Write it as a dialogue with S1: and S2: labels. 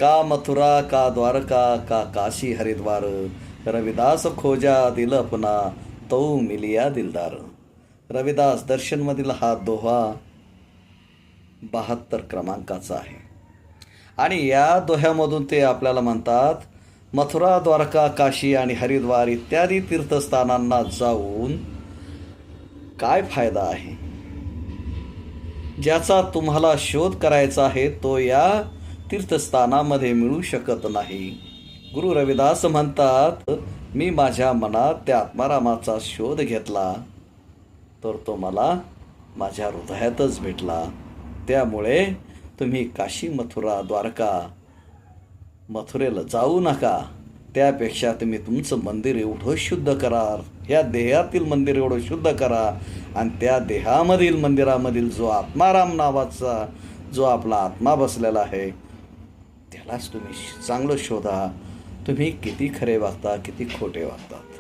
S1: का मथुरा का द्वारका का काशी हरिद्वार, रविदास खोजा दिल अपना तो मिलिया दिलदार. रविदास दर्शनमधील हा दोहा 72 क्रमांकाचा आहे. आणि या दोह्यामधून ते आपल्याला म्हणतात, मथुरा द्वारका काशी आणि हरिद्वार इत्यादी तीर्थस्थानांना जाऊन काय फायदा आहे. ज्याचा तुम्हाला शोध करायचा आहे तो या तीर्थस्थानामध्ये मिळू शकत नाही. गुरु रविदास म्हणतात, मी माझ्या मनात त्या आत्मारामाचा शोध घेतला तर तो मला माझ्या हृदयातच भेटला. त्यामुळे तुम्ही काशी मथुरा द्वारका मथुरेला जाऊ नका. त्यापेक्षा तुम्ही तुमचं मंदिर एवढं शुद्ध करा, ह्या देहातील मंदिर एवढं शुद्ध करा आणि त्या देहामधील मंदिरामधील जो आत्माराम नावाचा जो आपला आत्मा बसलेला आहे त्यालाच तुम्ही चांगलं शोधा. तुम्ही किती खरे वागता, किती खोटे वागतात.